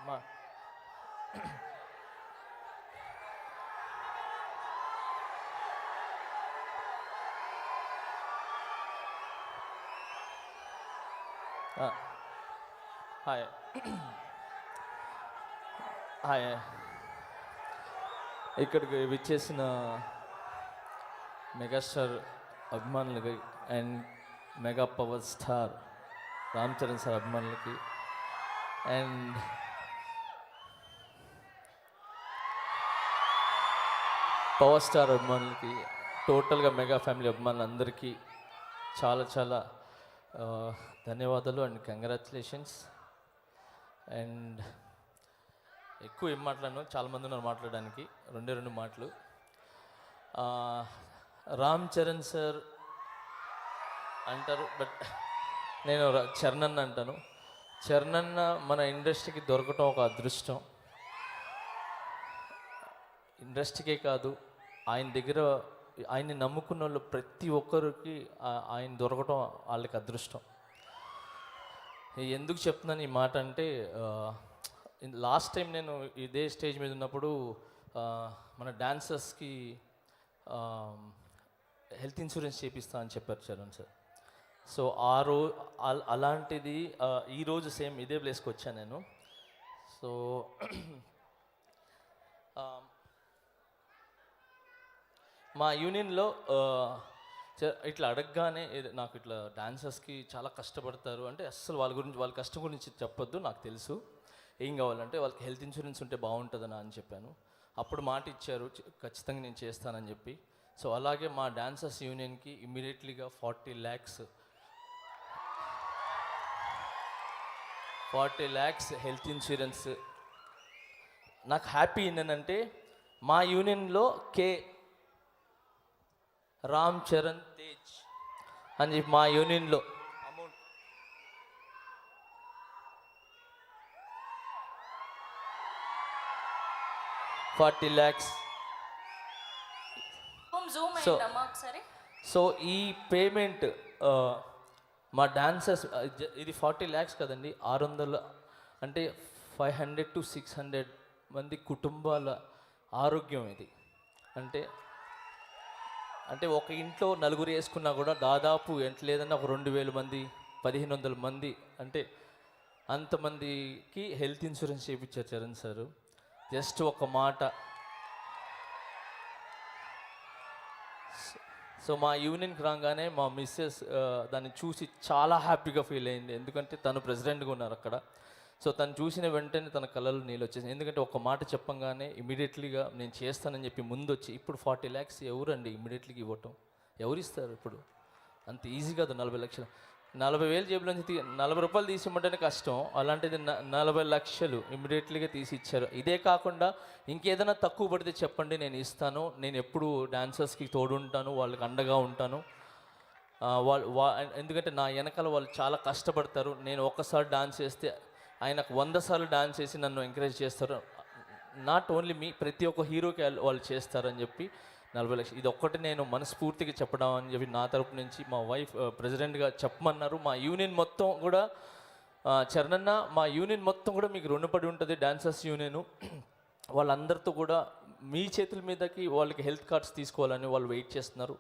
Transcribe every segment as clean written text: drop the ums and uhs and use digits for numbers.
మా hi hi ఇక్కడికి విచ్చేసిన మెగాస్టార్ అభిమానులకి and mega power star Ram Charan sir అభిమానులకి అండ్ పవర్ స్టార్ అభిమానులకి టోటల్గా మెగా ఫ్యామిలీ అభిమానులందరికీ చాలా చాలా ధన్యవాదాలు అండ్ కంగ్రాచులేషన్స్. అండ్ ఎక్కువ ఏం మాట్లాడను, చాలామంది ఉన్నారు మాట్లాడడానికి. రెండు మాటలు. రామ్ చరణ్ సార్ అంటారు, బట్ నేను చరణ్ అన్న అంటాను. చరణ్ అన్న మన ఇండస్ట్రీకి దొరకటం ఒక అదృష్టం. ఇండస్ట్రీకే కాదు, ఆయన దగ్గర ఆయన్ని నమ్ముకున్న వాళ్ళు ప్రతి ఒక్కరికి ఆయన దొరకటం వాళ్ళకి అదృష్టం. ఎందుకు చెప్తున్నాను ఈ మాట అంటే, లాస్ట్ టైం నేను ఇదే స్టేజ్ మీద ఉన్నప్పుడు మన డాన్సర్స్కి హెల్త్ ఇన్సూరెన్స్ చేపిస్తా అని చెప్పారు చరణ్ సార్. సో అలాంటిది ఈరోజు సేమ్ ఇదే ప్లేస్కి వచ్చాను నేను. సో మా యూనియన్లో ఇట్లా అడగగానే నాకు ఇట్లా డాన్సర్స్కి చాలా కష్టపడతారు అంటే, అస్సలు వాళ్ళ కష్టం గురించి చెప్పొద్దు, నాకు తెలుసు. ఏం కావాలంటే వాళ్ళకి హెల్త్ ఇన్సూరెన్స్ ఉంటే బాగుంటుందని అని చెప్పాను. అప్పుడు మాట ఇచ్చారు, ఖచ్చితంగా నేను చేస్తానని చెప్పి. సో అలాగే మా డాన్సర్స్ యూనియన్కి ఇమ్మీడియట్లీగా 40 lakhs హెల్త్ ఇన్సూరెన్స్. నాకు హ్యాపీ ఏంటంటే మా యూనియన్లో రామ్ చరణ్ తేజ్ అని చెప్పి మా యూనియన్లో అమౌంట్ 40 lakhs. సో ఈ పేమెంట్ మా డాన్సర్స్, ఇది 40 lakhs కదండి, 600 అంటే 500 to 600 మంది కుటుంబాల ఆరోగ్యం ఇది. అంటే ఒక ఇంట్లో నలుగురు వేసుకున్నా కూడా దాదాపు లేదన్నా ఒక 2000 మంది, 1500 మంది, అంటే అంతమందికి హెల్త్ ఇన్సూరెన్స్ చేయించారు చరణ్ సార్. జస్ట్ ఒక మాట. సో మా యూనియన్కి రాగానే మా మిస్సెస్ దాన్ని చూసి చాలా హ్యాపీగా ఫీల్ అయింది, ఎందుకంటే తను ప్రెసిడెంట్గా ఉన్నారు అక్కడ. సో తను చూసిన వెంటనే తన కళ్ళలో నీళ్ళు వచ్చేసింది, ఎందుకంటే ఒక మాట చెప్పంగానే ఇమీడియట్లీగా నేను చేస్తానని చెప్పి ముందు వచ్చి. ఇప్పుడు 40 lakhs ఎవరండి ఇమీడియట్లీగా ఇవ్వటం? ఎవరిస్తారు ఇప్పుడు? అంత ఈజీ కాదు. 40 లక్షలు, 40,000 జేబులోంచి 40 రూపాయలు తీసి ఇవ్వమంటేనే కష్టం, అలాంటిది 40 లక్షలు ఇమీడియట్లీగా తీసి ఇచ్చారు. ఇదే కాకుండా ఇంకేదైనా తక్కువ పడితే చెప్పండి, నేను ఇస్తాను. నేను ఎప్పుడు డాన్సర్స్కి తోడుంటాను, వాళ్ళకి అండగా ఉంటాను. ఎందుకంటే నా వెనకాల వాళ్ళు చాలా కష్టపడతారు. నేను ఒక్కసారి డాన్స్ చేస్తే ఆయనకు 100 సార్లు డాన్స్ చేసి నన్ను ఎంకరేజ్ చేస్తారు. నాట్ ఓన్లీ మీ, ప్రతి ఒక్క హీరోకి వాళ్ళు చేస్తారని చెప్పి 40 లక్షలు. ఇది ఒక్కటి నేను మనస్ఫూర్తిగా చెప్పడం అని చెప్పి నా తరపు నుంచి మా వైఫ్ ప్రెసిడెంట్గా చెప్పమన్నారు. మా యూనియన్ మొత్తం కూడా చరణన్న, మా యూనియన్ మొత్తం కూడా మీకు రుణపడి ఉంటుంది. డాన్సర్స్ యూనియన్ వాళ్ళందరితో కూడా మీ చేతుల మీదకి వాళ్ళకి హెల్త్ కార్డ్స్ తీసుకోవాలని వాళ్ళు వెయిట్ చేస్తున్నారు.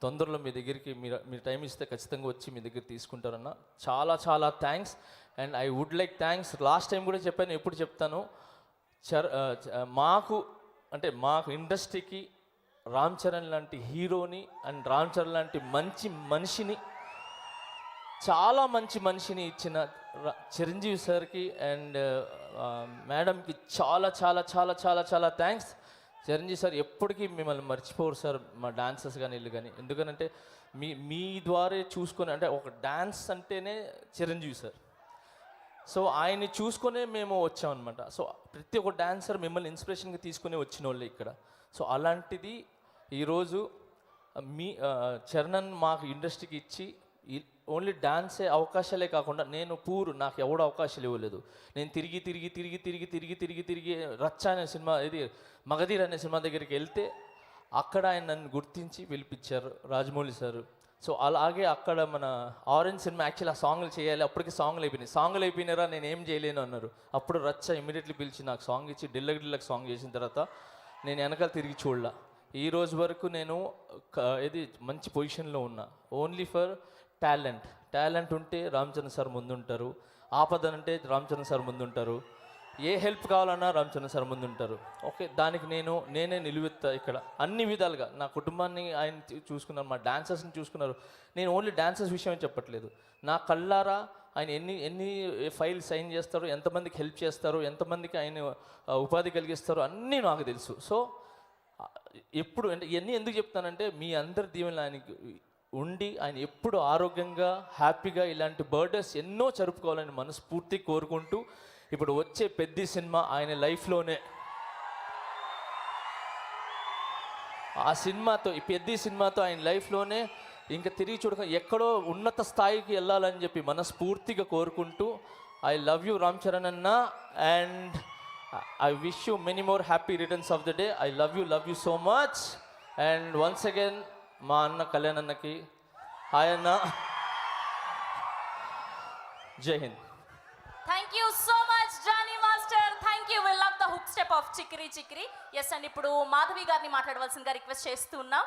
తొందరలో మీ దగ్గరికి మీరు టైం ఇస్తే ఖచ్చితంగా వచ్చి మీ దగ్గర తీసుకుంటారన్న. చాలా చాలా thanks. And I would like thanks, last time కూడా చెప్పాను, ఎప్పుడు చెప్తాను, మాకు ఇండస్ట్రీకి రామ్ చరణ్ లాంటి హీరోని అండ్ రామ్ చరణ్ లాంటి మంచి మనిషిని, చాలా మంచి మనిషిని ఇచ్చిన చిరంజీవి సార్కి అండ్ మేడంకి చాలా చాలా చాలా చాలా చాలా థ్యాంక్స్. చిరంజీవి సార్ ఎప్పటికీ మిమ్మల్ని మర్చిపోరు సార్, మా డాన్సర్స్ కానీ వీళ్ళు కానీ. ఎందుకంటే మీ ద్వారా చూసుకొని, అంటే ఒక డాన్స్ అంటేనే చిరంజీవి సార్. సో ఆయన్ని చూసుకొనే మేము వచ్చామన్నమాట. సో ప్రతి ఒక్క డాన్సర్ మిమ్మల్ని ఇన్స్పిరేషన్గా తీసుకుని వచ్చిన వాళ్ళే ఇక్కడ. సో అలాంటిది ఈరోజు చరణ్ మాకు ఇండస్ట్రీకి ఇచ్చి ఓన్లీ డాన్సే అవకాశాలే కాకుండా, నాకు ఎవడో అవకాశాలు ఇవ్వలేదు. నేను తిరిగి రచ్చ అనే సినిమా, ఇది మగధీర్ అనే సినిమా దగ్గరికి వెళ్తే అక్కడ ఆయన నన్ను గుర్తించి పిలిపించారు రాజమౌళి సారు. సో అలాగే అక్కడ మన ఆరెంజ్ సినిమా యాక్చువల్లీ ఆ సాంగ్లు చేయాలి, అప్పటికి సాంగ్లు అయిపోయినారా నేను ఏం చేయలేను అన్నారు. అప్పుడు రచ్చ ఇమీడియట్లీ పిలిచి నాకు సాంగ్ ఇచ్చి డిల్లక్ సాంగ్ చేసిన తర్వాత నేను వెనకాల తిరిగి చూడలా. ఈ రోజు వరకు నేను ఇది మంచి పొజిషన్లో ఉన్నా. ఓన్లీ ఫర్ టాలెంట్ ఉంటే రామ్ చరణ్ సార్ ముందుంటారు, ఆపదనంటే రామ్ చరణ్ సార్ ముందుంటారు, ఏ హెల్ప్ కావాలన్నా రామ్ చరణ్ సార్ ముందుంటారు. ఓకే, దానికి నేనే నిలువెత్తా ఇక్కడ అన్ని విధాలుగా. నా కుటుంబాన్ని ఆయన చూసుకున్నారు, మా డాన్సర్స్ని చూసుకున్నారు. నేను ఓన్లీ డాన్సర్స్ విషయం చెప్పట్లేదు, నా కళ్ళారా ఆయన ఎన్ని ఫైల్ సైన్ చేస్తారు, ఎంతమందికి హెల్ప్ చేస్తారు, ఎంతమందికి ఆయన ఉపాధి కలిగిస్తారు అన్నీ నాకు తెలుసు. సో ఎప్పుడు అంటే ఇవన్నీ ఎందుకు చెప్తానంటే మీ అందరి దీవెనలు ఆయనకి ఉండి ఆయన ఎప్పుడు ఆరోగ్యంగా హ్యాపీగా ఇలాంటి బర్త్డేస్ ఎన్నో జరుపుకోవాలని మనస్ఫూర్తి కోరుకుంటూ, ఇప్పుడు వచ్చే పెద్ద సినిమా ఆయన లైఫ్లోనే, ఆ సినిమాతో ఈ పెద్ద సినిమాతో ఆయన లైఫ్లోనే ఇంకా తిరిగి చూడక ఎక్కడో ఉన్నత స్థాయికి వెళ్ళాలని చెప్పి మనస్ఫూర్తిగా కోరుకుంటూ, I love you Ram Charan అన్న, and I wish you many more happy returns of the day. I love you so much. And once again మా అన్న కళ్యాణ్ అన్నకి హాయ్ అన్న, జై హింద్. Thank you so much Jani master, thank you. We love the hook step of Chikri Chikri. Yes అండి, ఇప్పుడు మాధవి గారిని మాట్లాడవలసిందిగా రిక్వెస్ట్ చేస్తున్నాం.